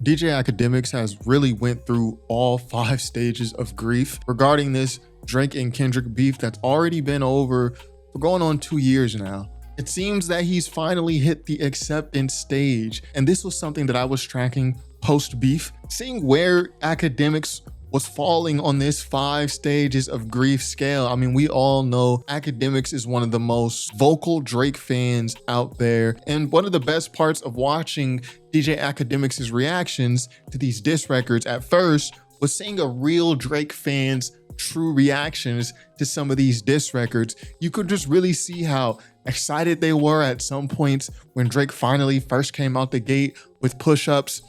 DJ Akademiks has really went through all 5 stages of grief regarding this Drake and Kendrick beef that's already been over for going on 2 years now. It seems that he's finally hit the acceptance stage, and this was something that I was tracking post-beef, seeing where Akademiks was falling on this 5 stages of grief scale. I mean, we all know Akademiks is one of the most vocal Drake fans out there, and one of the best parts of watching DJ Akademiks' reactions to these diss records at first was seeing a real Drake fan's true reactions to some of these diss records. You could just really see how excited they were at some points when Drake finally first came out the gate with push-ups.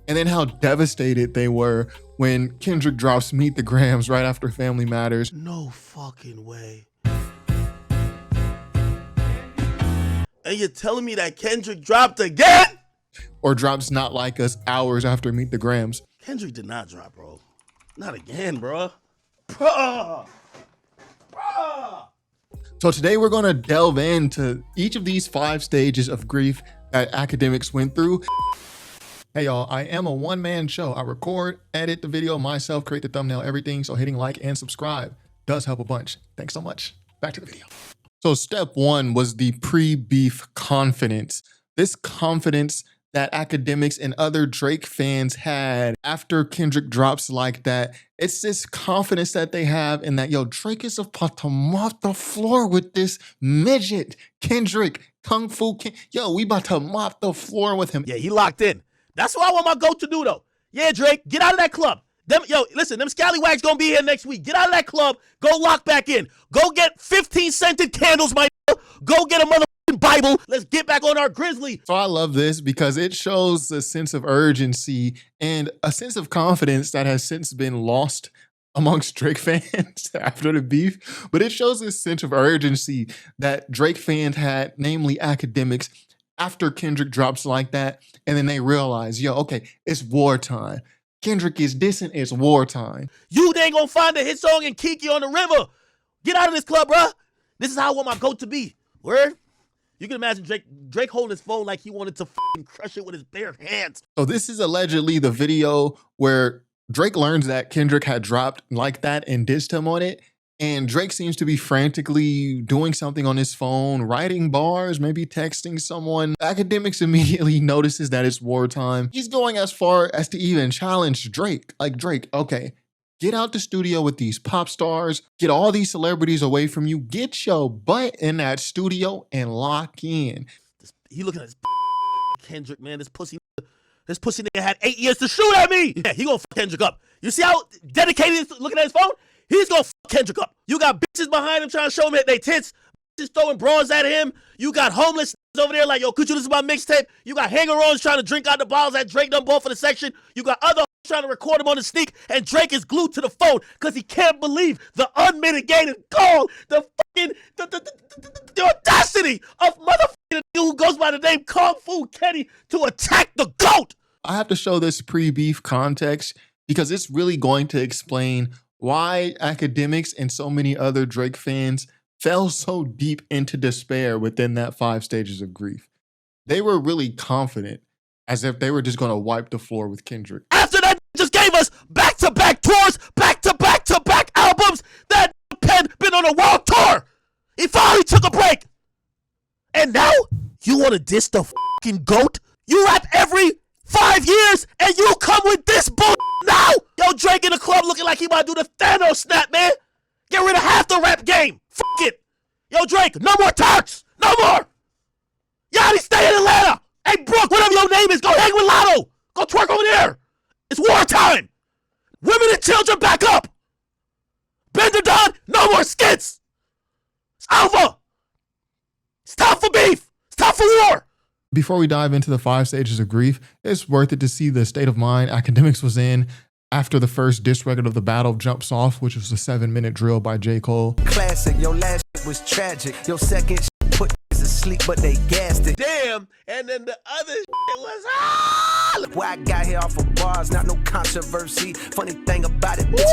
And then how devastated they were when Kendrick drops Meet the Grams right after Family Matters. No fucking way. And you're telling me that Kendrick dropped again? Or drops Not Like Us hours after Meet the Grams. Kendrick did not drop, bro. Not again, bro. Bruh. So today we're gonna delve into each of these 5 stages of grief that Akademiks went through. Hey y'all, I am a one-man show. I record, edit the video myself, create the thumbnail, everything. So hitting like and subscribe does help a bunch. Thanks so much. Back to the video. So step 1 was the pre-beef confidence. This confidence that Akademiks and other Drake fans had after Kendrick drops like that. It's this confidence that they have in that, yo, Drake is about to mop the floor with this midget. Kendrick, Kung Fu King. Yo, we about to mop the floor with him. Yeah, he locked in. That's what I want my GOAT to do, though. Yeah, Drake, get out of that club. Yo, listen, them scallywags gonna be here next week. Get out of that club. Go lock back in. Go get 15 scented candles, my nigga. Go get a motherfucking Bible. Let's get back on our Grizzly. So I love this because it shows a sense of urgency and a sense of confidence that has since been lost amongst Drake fans after the beef. But it shows this sense of urgency that Drake fans had, namely Akademiks, after Kendrick drops like that. And then they realize, yo, okay, it's wartime. Kendrick is dissing, it's wartime. You ain't gonna find a hit song in Kiki on the river. Get out of this club, bruh. This is how I want my GOAT to be. Word? You can imagine Drake holding his phone like he wanted to fucking crush it with his bare hands. So this is allegedly the video where Drake learns that Kendrick had dropped like that and dissed him on it. And Drake seems to be frantically doing something on his phone, writing bars, maybe texting someone. Akademiks immediately notices that it's wartime. He's going as far as to even challenge Drake. Like, Drake, okay, get out the studio with these pop stars, get all these celebrities away from you, get your butt in that studio and lock in. He looking at this Kendrick, man, this pussy nigga had 8 years to shoot at me. Yeah, he gonna fuck Kendrick up. You see how dedicated he is looking at his phone? He's gonna fuck Kendrick up. You got bitches behind him trying to show him they tits, bitches throwing bras at him. You got homeless over there like, yo, could you listen to my mixtape? You got hanger-ons trying to drink out the bottles that Drake done bought for the section. You got other trying to record him on the sneak, and Drake is glued to the phone because he can't believe the unmitigated gall, the fucking, the audacity of motherfucking dude who goes by the name Kung Fu Kenny to attack the GOAT. I have to show this pre-beef context because it's really going to explain why Akademiks and so many other Drake fans fell so deep into despair within that 5 stages of grief. They were really confident, as if they were just going to wipe the floor with Kendrick. After that just gave us back-to-back tours, back-to-back-to-back albums, that pen been on a world tour. He finally took a break. And now, you want to diss the fucking GOAT? You rap every 5 years, and you come with this bull now? Yo, Drake in the club looking like he about to do the Thanos snap, man. Get rid of half the rap game. Fuck it. Yo, Drake, no more Turks. No more. Yachty, stay in Atlanta. Hey, Brooke, whatever your name is, go hang with Lotto. Go twerk over there. It's wartime. Women and children back up. Bender done, no more skits. It's over. It's time for beef. It's time for war. Before we dive into the 5 stages of grief, it's worth it to see the state of mind Akademiks was in after the first diss record of the battle jumps off, which was a 7-minute drill by J. Cole. Classic, your last was tragic. Your second put asleep, but they gassed it. Damn, and then the other was Look where I got here off of bars, not no controversy. Funny thing about it, bitch.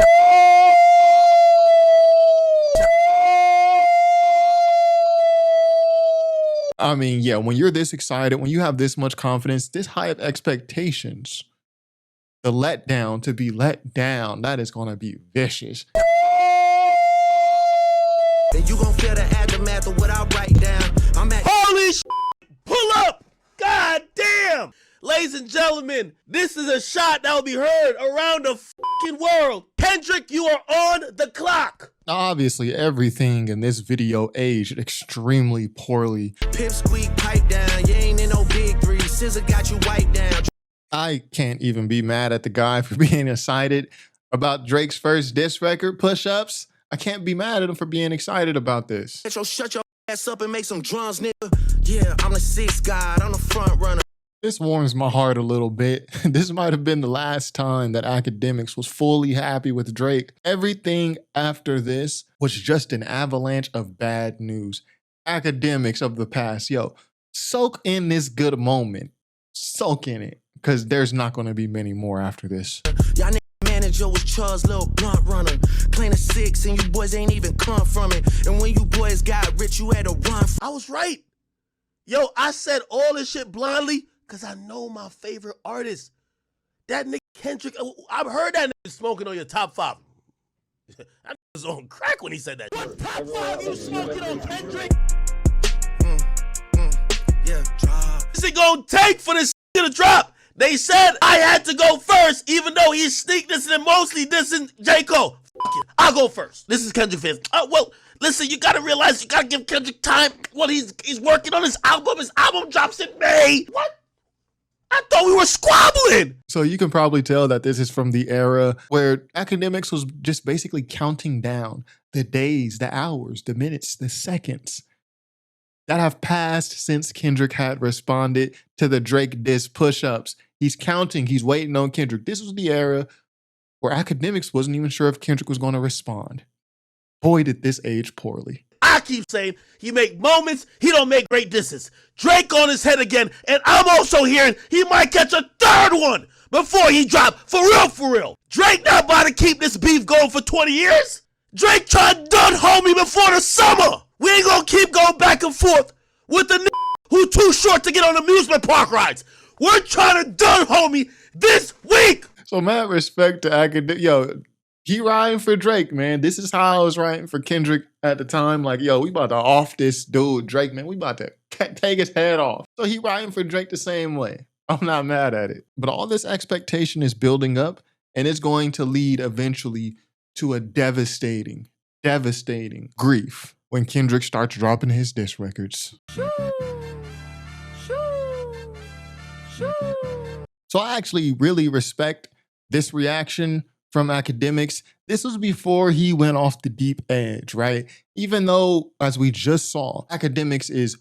I mean, yeah, when you're this excited, when you have this much confidence, this high of expectations, the letdown to be let down, that is going to be vicious. And you gon' feel the aftermath of what I write down. I'm at Holy shit! Pull up! God damn! Ladies and gentlemen, this is a shot that will be heard around the fucking world. Kendrick, you are on the clock. Obviously, everything in this video aged extremely poorly. Pip squeak pipe down. You ain't in no big three. Scissor got you wiped down. I can't even be mad at the guy for being excited about Drake's first diss record, Push-Ups. I can't be mad at him for being excited about this. Shut your ass up and make some drums, nigga. Yeah, I'm the sixth guy. I'm the front runner. This warms my heart a little bit. This might have been the last time that Akademiks was fully happy with Drake. Everything after this was just an avalanche of bad news. Akademiks of the past, yo, soak in this good moment. Soak in it, because there's not going to be many more after this. Y'all nigga manager was Charles' little blunt runner. Playing a six and you boys ain't even come from it. And when you boys got rich, you had to run. I was right. Yo, I said all this shit blindly because I know my favorite artist. That nigga Kendrick, I've heard that nigga smoking on your top 5. That was on crack when he said that. What top 5 you smoking on, Kendrick? Yeah, drop. What's it gonna take for this to drop? They said I had to go first, even though he's sneak dissing and mostly dissing J. Cole. Fuck it, I'll go first. This is Kendrick fans. Well, listen, you gotta realize you gotta give Kendrick time. Well, he's working on his album. His album drops in May. What? I thought we were squabbling. So you can probably tell that this is from the era where Akademiks was just basically counting down the days, the hours, the minutes, the seconds that have passed since Kendrick had responded to the Drake diss Push-Ups. He's counting, he's waiting on Kendrick. This was the era where Akademiks wasn't even sure if Kendrick was going to respond. Boy, did this age poorly. I keep saying he make moments, he don't make great disses. Drake on his head again, and I'm also hearing he might catch a third one before he drop. For real, for real. Drake not about to keep this beef going for 20 years. Drake tried done homie before the summer. We ain't gonna keep going back and forth with the who too short to get on amusement park rides. We're trying to done homie this week. So mad respect to Akademiks. Yo, he riding for Drake, man. This is how I was riding for Kendrick at the time. Like, yo, we about to off this dude, Drake, man. We about to take his head off. So he riding for Drake the same way. I'm not mad at it. But all this expectation is building up, and it's going to lead eventually to a devastating grief when Kendrick starts dropping his diss records. So I actually really respect this reaction from Akademiks. This was before he went off the deep edge, right? Even though, as we just saw, Akademiks is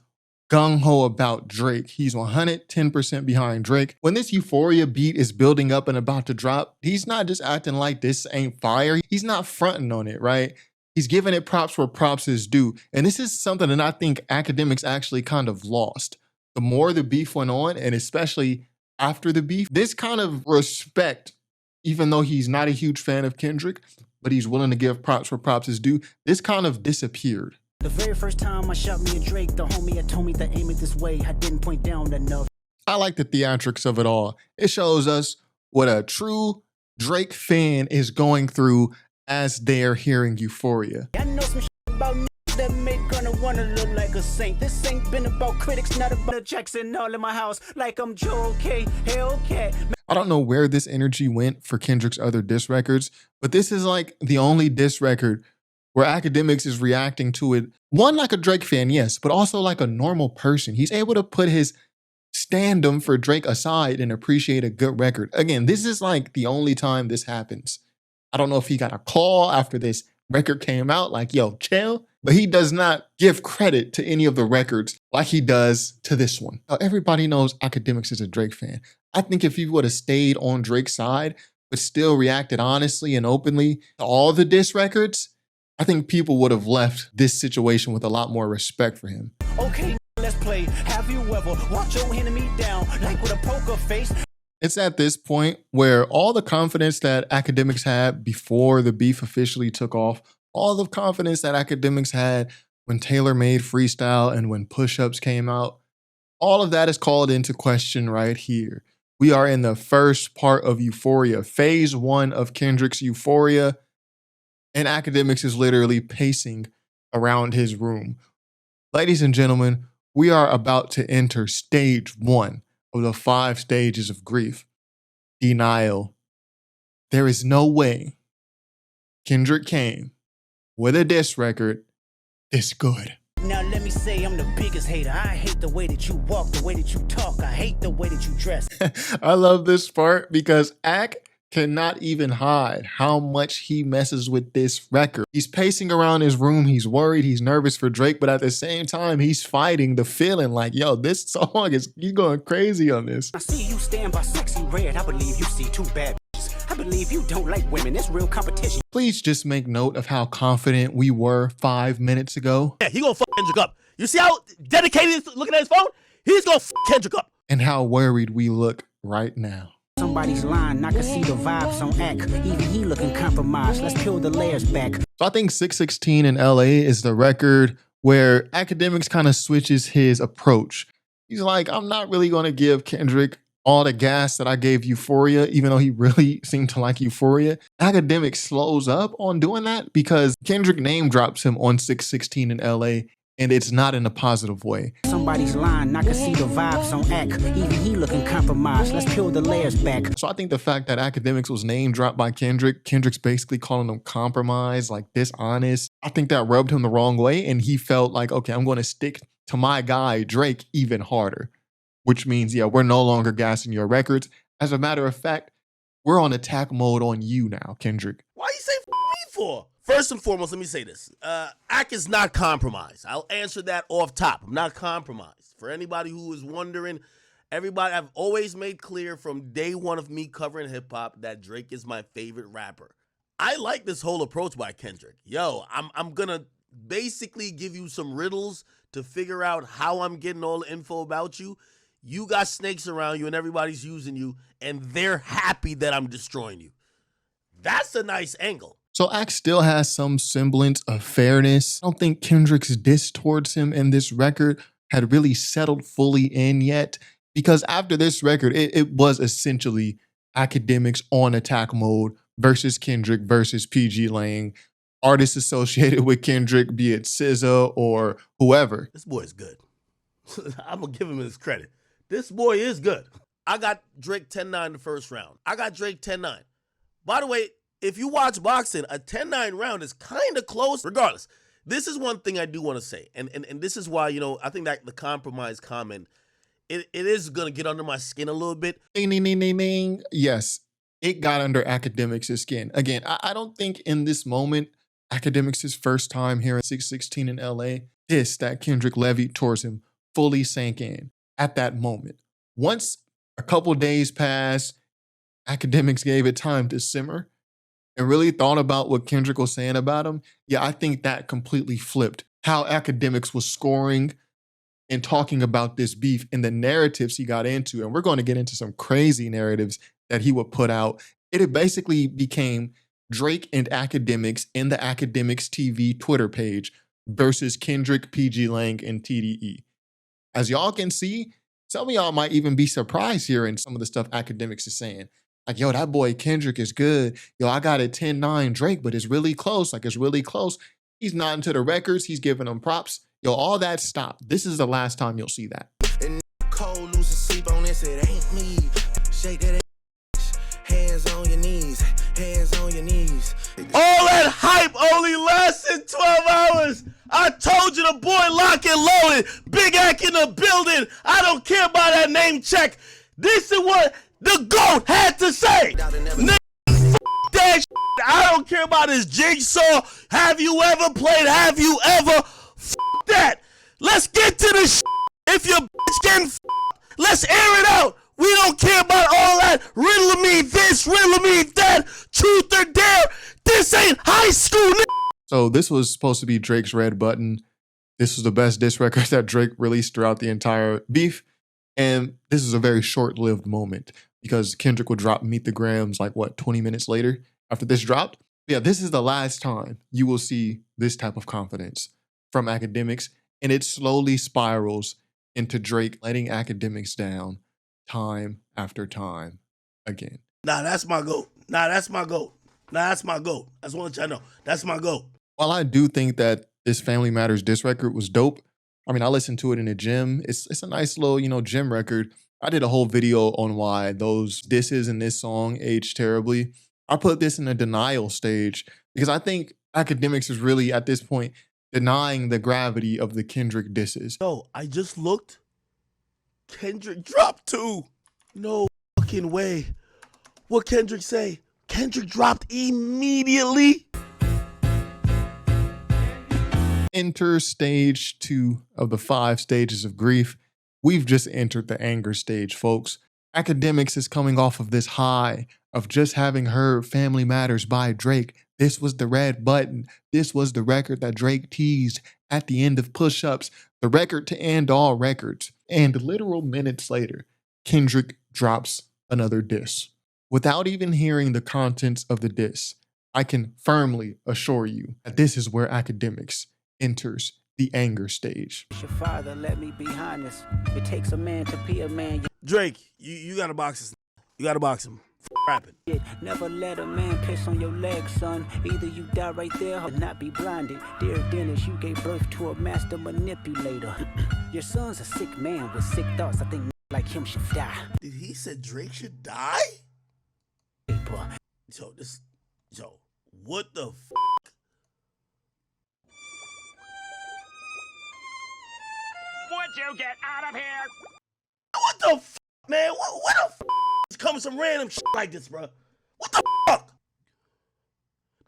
gung-ho about Drake. He's 110% behind Drake. When this Euphoria beat is building up and about to drop, he's not just acting like this ain't fire. He's not fronting on it, right? He's giving it props where props is due. And this is something that I think Akademiks actually kind of lost. The more the beef went on, and especially after the beef, this kind of respect, even though he's not a huge fan of Kendrick, but he's willing to give props where props is due, this kind of disappeared. The very first time I shot me a Drake, the homie had told me to aim it this way. I didn't point down enough. I like the theatrics of it all. It shows us what a true Drake fan is going through as they're hearing Euphoria. I know some shit about niggas that make gonna wanna look like a saint. This ain't been about critics, not about the Jackson all in my house. Like I'm Joe K, Hellcat. I don't know where this energy went for Kendrick's other diss records, but this is like the only diss record where Akademiks is reacting to it. One, like a Drake fan, yes, but also like a normal person. He's able to put his standum for Drake aside and appreciate a good record. Again, this is like the only time this happens. I don't know if he got a call after this record came out, like, yo, chill, but he does not give credit to any of the records like he does to this one. Now, everybody knows Akademiks is a Drake fan. I think if he would have stayed on Drake's side, but still reacted honestly and openly to all the diss records, I think people would have left this situation with a lot more respect for him. Okay, let's play. Have you ever watch your enemy down like with a poker face? It's at this point where all the confidence that Akademiks had before the beef officially took off, all the confidence that Akademiks had when Taylor made freestyle and when push-ups came out, all of that is called into question right here. We are in the first part of Euphoria, phase 1 of Kendrick's Euphoria, and Akademiks is literally pacing around his room. Ladies and gentlemen, we are about to enter stage 1 of the 5 stages of grief. Denial. There is no way Kendrick came with a diss record this good. Now let me say I'm the biggest hater. I hate the way that you walk, the way that you talk. I hate the way that you dress. I love this part because Ak cannot even hide how much he messes with this record. He's pacing around his room, he's worried, he's nervous for Drake, but at the same time, he's fighting the feeling like, yo, this song he's going crazy on this. I see you stand by sexy red. I believe you see two bad bitches. I believe you don't like women. It's real competition. Please just make note of how confident we were 5 minutes ago. Yeah, he gonna fuck Kendrick up. You see how dedicated he is looking at his phone? He's gonna fuck Kendrick up. And how worried we look right now. Somebody's lying. I can see the vibes on Ak. Even he looking compromised. Let's peel the layers back. So I think 616 in LA is the record where Akademiks kind of switches his approach. He's like, I'm not really going to give Kendrick all the gas that I gave Euphoria, even though he really seemed to like Euphoria. Akademiks slows up on doing that because Kendrick name drops him on 616 in LA, and it's not in a positive way. Somebody's lying. I can see the vibes on Ak. Even he looking compromised. Let's peel the layers back. So I think the fact that Akademiks was name dropped by Kendrick's basically calling him compromised, like dishonest, I think that rubbed him the wrong way, and he felt like, okay, I'm going to stick to my guy Drake even harder, which means, yeah, we're no longer gassing your records. As a matter of fact, we're on attack mode on you now, Kendrick. Why you say me for? First and foremost, let me say this. Ak is not compromised. I'll answer that off top. I'm not compromised. For anybody who is wondering, everybody, I've always made clear from day one of me covering hip-hop that Drake is my favorite rapper. I like this whole approach by Kendrick. Yo, I'm gonna basically give you some riddles to figure out how I'm getting all the info about you. You got snakes around you and everybody's using you, and they're happy that I'm destroying you. That's a nice angle. So Ak still has some semblance of fairness. I don't think Kendrick's diss towards him in this record had really settled fully in yet, because after this record, it was essentially Akademiks on attack mode versus Kendrick versus PG Lang, artists associated with Kendrick, be it SZA or whoever. This boy is good. I'm going to give him his credit. This boy is good. I got Drake 10-9 the first round. I got Drake 10-9. By the way, if you watch boxing, a 10-9 round is kind of close. Regardless, this is one thing I do want to say. And this is why, you know, I think that the compromise comment, it is going to get under my skin a little bit. Ding, ding, ding, ding, ding. Yes, it got under Akademiks' skin. Again, I don't think in this moment, Akademiks' first time here in 616 in LA, this that Kendrick levied towards him fully sank in at that moment. Once a couple days passed, Akademiks gave it time to simmer and really thought about what Kendrick was saying about him. Yeah, I think that completely flipped how Akademiks was scoring and talking about this beef and the narratives he got into. And we're going to get into some crazy narratives that he would put out. It basically became Drake and Akademiks in the Akademiks TV Twitter page versus Kendrick, PG Lang, and TDE. As y'all can see, some of y'all might even be surprised hearing some of the stuff Akademiks is saying. Like, yo, that boy Kendrick is good. Yo, I got it 10-9 Drake, but it's really close. Like, it's really close. He's nodding to the records. He's giving them props. Yo, all that stopped. This is the last time you'll see that. And cold, losing sleep on this, it ain't me. Shake that ass, hands on your knees, hands on your knees. All that hype only lasted 12 hours. I told you the boy lock and loaded. Big Ak in the building. I don't care about that name check. This is what the GOAT had to say. Nigga, f that shit. I don't care about his jigsaw. Have you ever played? Have you ever? F that. Let's get to the shit. If your bitch getting f, let's air it out. We don't care about all that. Riddle me this, riddle me that. Truth or dare. This ain't high school, nigga. So this was supposed to be Drake's Red Button. This was the best diss record that Drake released throughout the entire beef. And this is a very short-lived moment because Kendrick would drop Meet the Grams like, what, 20 minutes later after this dropped? Yeah, this is the last time you will see this type of confidence from Akademiks, and it slowly spirals into Drake letting Akademiks down time after time again. Nah, that's my GOAT. Nah, that's my GOAT. Nah, that's my GOAT. I just want to let y'all know. That's my GOAT. While I do think that this Family Matters diss record was dope, I mean, I listened to it in the gym. It's a nice little, gym record. I did a whole video on why those disses in this song aged terribly. I put this in a denial stage because I think Akademiks is really, at this point, denying the gravity of the Kendrick disses. Yo, I just looked. Kendrick dropped 2. No fucking way. What Kendrick say? Kendrick dropped immediately. Enter stage 2 of the 5 stages of grief. We've just entered the anger stage, folks. Akademiks is coming off of this high of just having heard Family Matters by Drake. This was the red button. This was the record that Drake teased at the end of Push-Ups, the record to end all records. And literal minutes later, Kendrick drops another diss. Without even hearing the contents of the diss, I can firmly assure you that this is where Akademiks enters the anger stage. Your father let me behind this. It takes a man to be a man. Drake, you gotta box this. You gotta box him. Rapping. Never let a man piss on your leg, son. Either you die right there or not be blinded. Dear Dennis, you gave birth to a master manipulator. Your son's a sick man with sick thoughts. I think like him should die. Did he say Drake should die? Yo, what the f? Would you get out of here? What the f, man? What the f is coming some random shit like this, bro? What the fuck?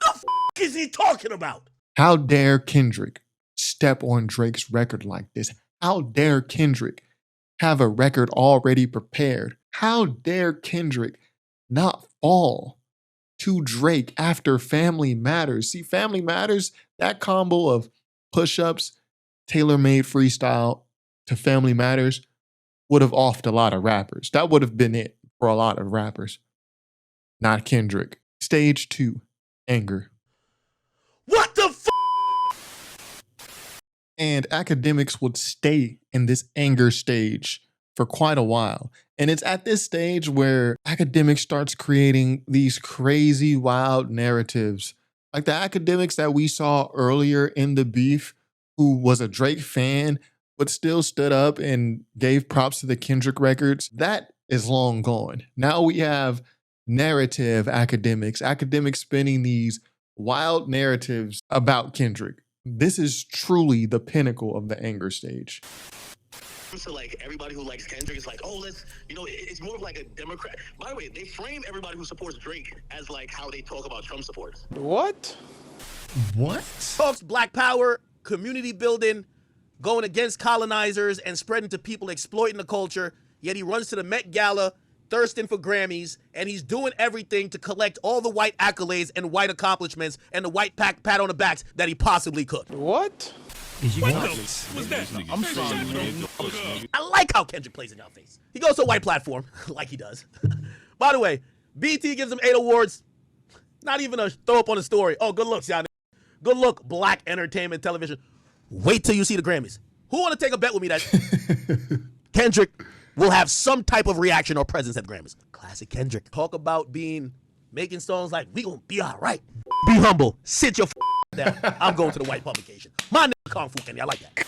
The f is he talking about? How dare Kendrick step on Drake's record like this? How dare Kendrick have a record already prepared? How dare Kendrick not fall to Drake after Family Matters? See, Family Matters, that combo of Push-Ups, tailor-made freestyle to Family Matters would have offed a lot of rappers. That would have been it for a lot of rappers. Not Kendrick. Stage 2, anger. What the f? And Akademiks would stay in this anger stage for quite a while. And it's at this stage where Akademiks starts creating these crazy, wild narratives. Like the Akademiks that we saw earlier in the beef, who was a Drake fan, but still stood up and gave props to the Kendrick records, that is long gone. Now we have narrative Akademiks spinning these wild narratives about Kendrick. This is truly the pinnacle of the anger stage. So like everybody who likes Kendrick is like, oh, it's more of like a Democrat. By the way, they frame everybody who supports Drake as like how they talk about Trump supporters. What? Talks Black Power, community building, going against colonizers and spreading to people exploiting the culture, yet he runs to the Met Gala thirsting for Grammys, and he's doing everything to collect all the white accolades and white accomplishments and the white pat on the backs that he possibly could. What? I'm sorry, man. I like how Kendrick plays in your face. He goes to a white platform, like he does. By the way, BT gives him 8 awards. Not even a throw up on the story. Oh, good looks, y'all. Good look, Black entertainment television. Wait till you see the Grammys. Who want to take a bet with me that Kendrick will have some type of reaction or presence at the Grammys? Classic Kendrick. Talk about making songs like, we gonna be all right. Be humble. Sit your down. I'm going to the white publication. My nigga Kung Fu Kenny. I like that.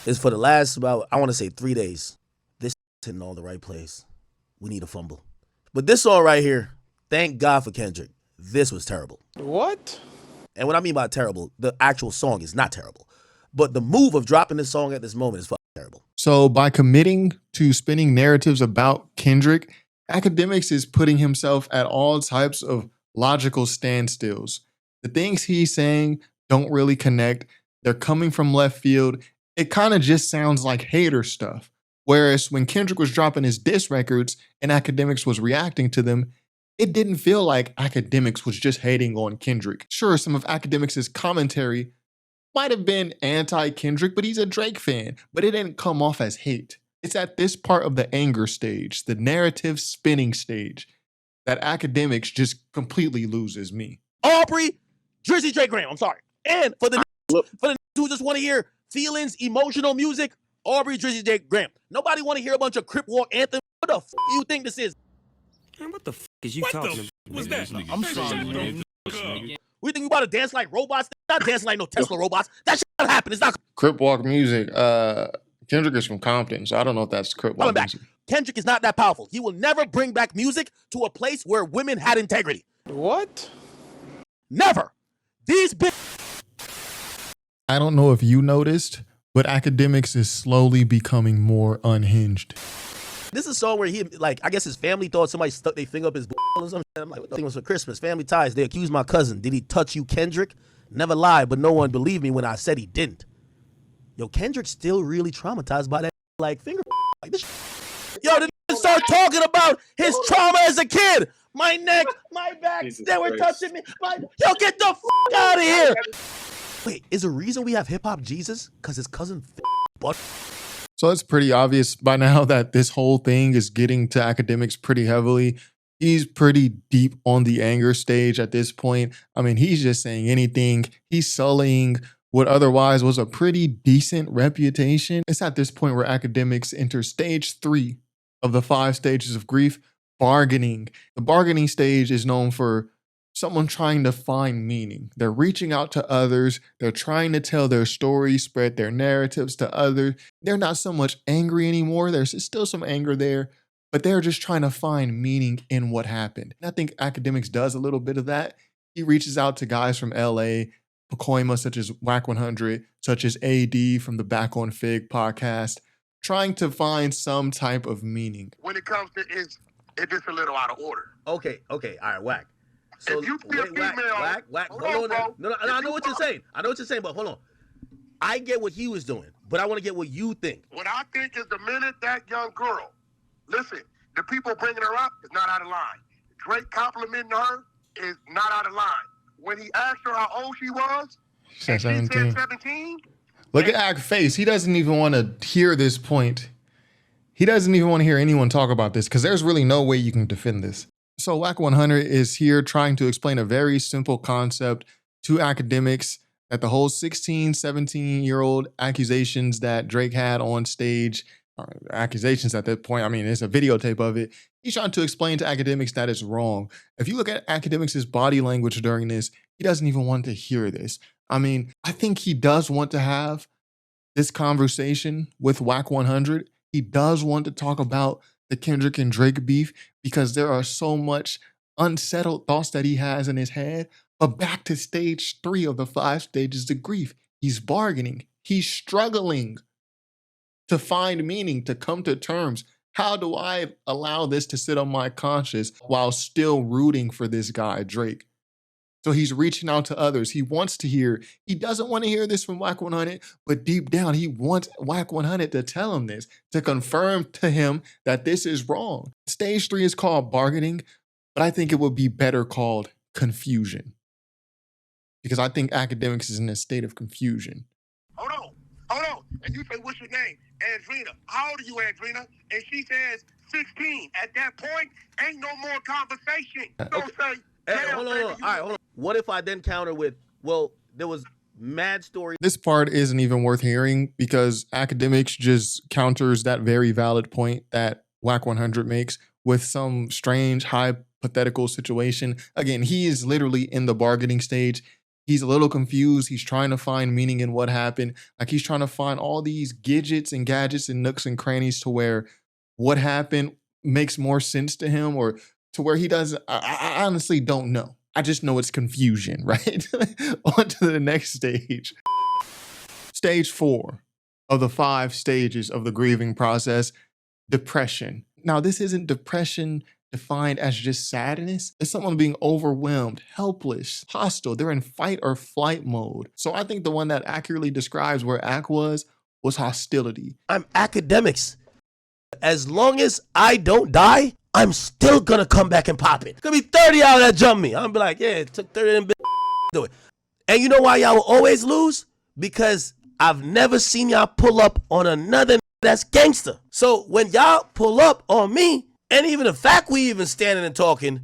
It's for the last about, I want to say 3 days. This hitting all the right place. We need a fumble. But this song right here, thank God for Kendrick. This was terrible. What? And what I mean by terrible, the actual song is not terrible. But the move of dropping this song at this moment is fucking terrible. So by committing to spinning narratives about Kendrick, Akademiks is putting himself at all types of logical standstills. The things he's saying don't really connect. They're coming from left field. It kind of just sounds like hater stuff. Whereas when Kendrick was dropping his diss records and Akademiks was reacting to them, it didn't feel like Akademiks was just hating on Kendrick. Sure, some of Akademiks' commentary might have been anti-Kendrick, but he's a Drake fan. But it didn't come off as hate. It's at this part of the anger stage, the narrative spinning stage, that Akademiks just completely loses me. Aubrey, Drizzy Drake Graham, I'm sorry. And for the who just want to hear feelings, emotional music, Aubrey, Drizzy, J. Graham. Nobody want to hear a bunch of Crip Walk anthem. What the f*** do you think this is? Man, what the f*** is you talking about? What's that? I'm sorry, man. We think we about to dance like robots? Not dancing like no Tesla robots. That shit not happen. It's not. Crip Walk music. Kendrick is from Compton, so I don't know if that's Crip Walk music. Kendrick is not that powerful. He will never bring back music to a place where women had integrity. What? Never. These bitches. I don't know if you noticed, but Akademiks is slowly becoming more unhinged. This is a song where he, like, I guess his family thought somebody stuck their finger up his or something. I'm like, what the thing was for Christmas? Family ties. They accused my cousin. Did he touch you, Kendrick? Never lied, but no one believed me when I said he didn't. Yo, Kendrick's still really traumatized by that, like, finger. Like, this. Yo, the nigga start talking about his trauma as a kid. My neck, my back, Jesus they were Christ. touching me. Yo, get the f*** out of here. Wait, is the reason we have hip-hop Jesus because his cousin butt? So it's pretty obvious by now that this whole thing is getting to Akademiks pretty heavily. He's pretty deep on the anger stage at this point. I mean, he's just saying anything. He's sullying what otherwise was a pretty decent reputation. It's at this point where Akademiks enter stage 3 of the 5 stages of grief, bargaining. The bargaining stage is known for someone trying to find meaning. They're reaching out to others. They're trying to tell their story, spread their narratives to others. They're not so much angry anymore. There's still some anger there, but they're just trying to find meaning in what happened. And I think Akademiks does a little bit of that. He reaches out to guys from LA, Pacoima, such as Whack 100, such as AD from the Back on Fig podcast, trying to find some type of meaning. When it comes to it's just a little out of order. Okay, all right, Whack. So if you see a female, Whack, hold hold on, on. bro. No, I know what you're saying. But hold on. I get what he was doing, but I want to get what you think. What I think is the minute that young girl, listen, the people bringing her up is not out of line. Drake complimenting her is not out of line. When he asked her how old she was, and she said 17. Look at Ak's face. He doesn't even want to hear this point. He doesn't even want to hear anyone talk about this because there's really no way you can defend this. So Whack 100 is here trying to explain a very simple concept to Akademiks that the whole 16, 17-year-old accusations that Drake had on stage, accusations at that point, I mean, it's a videotape of it. He's trying to explain to Akademiks that it's wrong. If you look at Akademiks' body language during this, he doesn't even want to hear this. I mean, I think he does want to have this conversation with Whack 100. He does want to talk about the Kendrick and Drake beef because there are so much unsettled thoughts that he has in his head. But back to stage 3 of the 5 stages of grief. He's bargaining. He's struggling to find meaning, to come to terms. How do I allow this to sit on my conscience while still rooting for this guy, Drake? So he's reaching out to others. He wants to hear. He doesn't want to hear this from Whack 100, but deep down, he wants Whack 100 to tell him this, to confirm to him that this is wrong. Stage 3 is called bargaining, but I think it would be better called confusion. Because I think Akademiks is in a state of confusion. Hold on. And you say, what's your name? Andrina. How old are you, Andrina? And she says 16. At that point, ain't no more conversation. Don't say, Hey, hold on. All right, hold on. What if I then counter with, well, there was mad story. This part isn't even worth hearing because Akademiks just counters that very valid point that Whack 100 makes with some strange hypothetical situation. Again, he is literally in the bargaining stage. He's a little confused. He's trying to find meaning in what happened. Like he's trying to find all these gadgets and nooks and crannies to where what happened makes more sense to him or to where he doesn't. I honestly don't know. I just know it's confusion, right? On to the next stage. Stage 4 of the 5 stages of the grieving process, depression. Now, this isn't depression defined as just sadness. It's someone being overwhelmed, helpless, hostile. They're in fight or flight mode. So I think the one that accurately describes where Ak was hostility. I'm Akademiks. As long as I don't die, I'm still gonna come back and pop it. It's gonna be 30 out of that jump me. I'm gonna be like, yeah, it took 30 and do it. And you know why y'all will always lose? Because I've never seen y'all pull up on another that's gangster. So when y'all pull up on me, and even the fact we even standing and talking,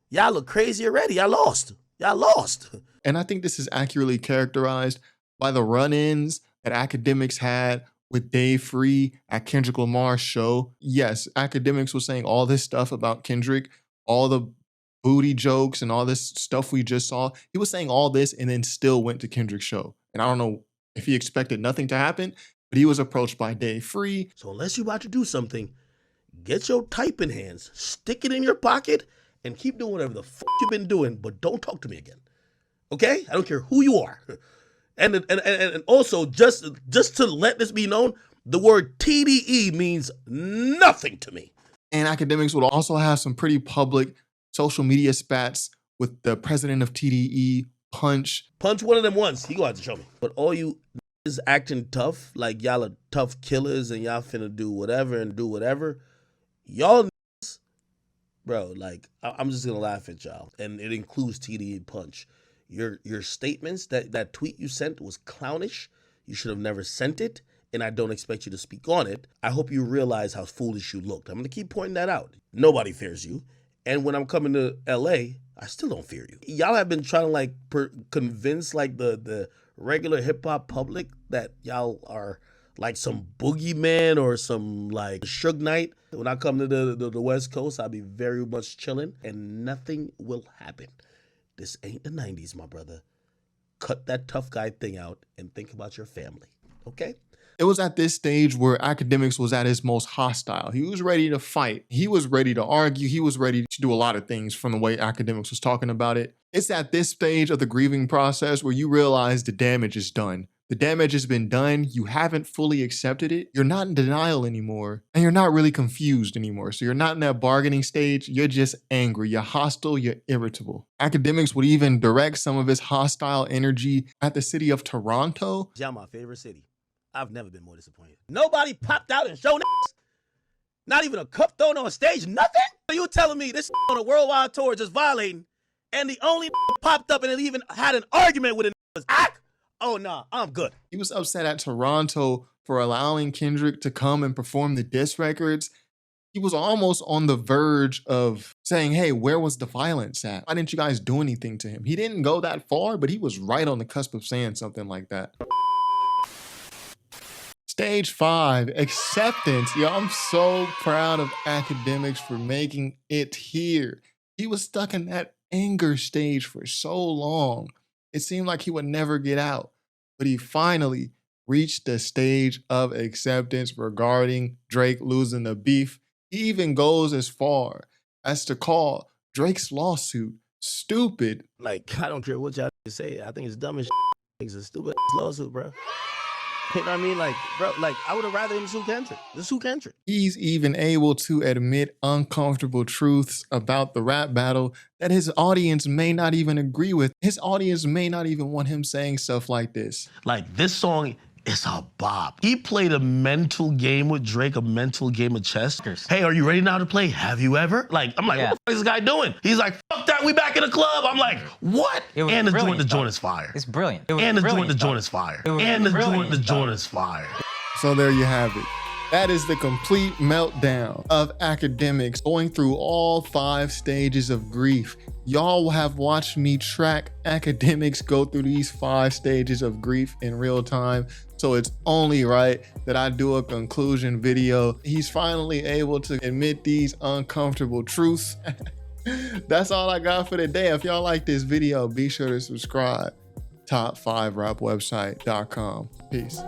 y'all look crazy already. Y'all lost. And I think this is accurately characterized by the run-ins that Akademiks had with Dave Free at Kendrick Lamar's show. Yes, Akademiks was saying all this stuff about Kendrick, all the booty jokes and all this stuff we just saw. He was saying all this and then still went to Kendrick's show. And I don't know if he expected nothing to happen, but he was approached by Dave Free. So unless you're about to do something, get your typing hands, stick it in your pocket, and keep doing whatever the fuck you've been doing, but don't talk to me again. Okay? I don't care who you are. And also, just to let this be known, the word TDE means nothing to me. And Akademiks would also have some pretty public social media spats with the president of TDE, Punch. Punch one of them once. He gonna have to show me. But all you is acting tough, like y'all are tough killers and y'all finna do whatever and do whatever. Y'all, bro, like, I'm just gonna laugh at y'all. And it includes TDE Punch. Your statements, that tweet you sent was clownish. You should have never sent it, and I don't expect you to speak on it. I hope you realize how foolish you looked. I'm gonna keep pointing that out. Nobody fears you. And when I'm coming to LA, I still don't fear you. Y'all have been trying to like convince like the regular hip hop public that y'all are like some boogeyman or some like Suge Knight. When I come to the West Coast, I'll be very much chilling and nothing will happen. This ain't the 90s, my brother. Cut that tough guy thing out and think about your family, okay? It was at this stage where Akademiks was at his most hostile. He was ready to fight. He was ready to argue. He was ready to do a lot of things from the way Akademiks was talking about it. It's at this stage of the grieving process where you realize the damage is done. The damage has been done. You haven't fully accepted it. You're not in denial anymore. And you're not really confused anymore. So you're not in that bargaining stage. You're just angry. You're hostile. You're irritable. Akademiks would even direct some of his hostile energy at the city of Toronto. Y'all my favorite city. I've never been more disappointed. Nobody popped out and showed ass. Not even a cup thrown on stage. Nothing? You telling me this on a worldwide tour just violating and the only popped up and it even had an argument with it was Ak? Oh, nah, I'm good. He was upset at Toronto for allowing Kendrick to come and perform the diss records. He was almost on the verge of saying, hey, where was the violence at? Why didn't you guys do anything to him? He didn't go that far, but he was right on the cusp of saying something like that. Stage 5, acceptance. Yo, I'm so proud of Akademiks for making it here. He was stuck in that anger stage for so long. It seemed like he would never get out, but he finally reached the stage of acceptance regarding Drake losing the beef. He even goes as far as to call Drake's lawsuit stupid. Like, I don't care what y'all say. I think it's dumb as shit. It's a stupid lawsuit, bro. You know what I mean? Like, bro, like, I would have rather him sue Kendrick. Just sue Kendrick. He's even able to admit uncomfortable truths about the rap battle that his audience may not even agree with. His audience may not even want him saying stuff like this. Like, this song is a bop. He played a mental game with Drake, a mental game of chess. Hey, are you ready now to play Have You Ever? Like, I'm like, what the fuck is this guy doing? He's like, fuck that, we back in the club. I'm like, what? And the joint is fire. It's brilliant. And the joint is fire. And the joint is fire. So there you have it. That is the complete meltdown of Akademiks, going through all 5 stages of grief. Y'all have watched me track Akademiks go through these 5 stages of grief in real time. So it's only right that I do a conclusion video. He's finally able to admit these uncomfortable truths. That's all I got for today. If y'all like this video, be sure to subscribe. Top5rapwebsite.com. Peace.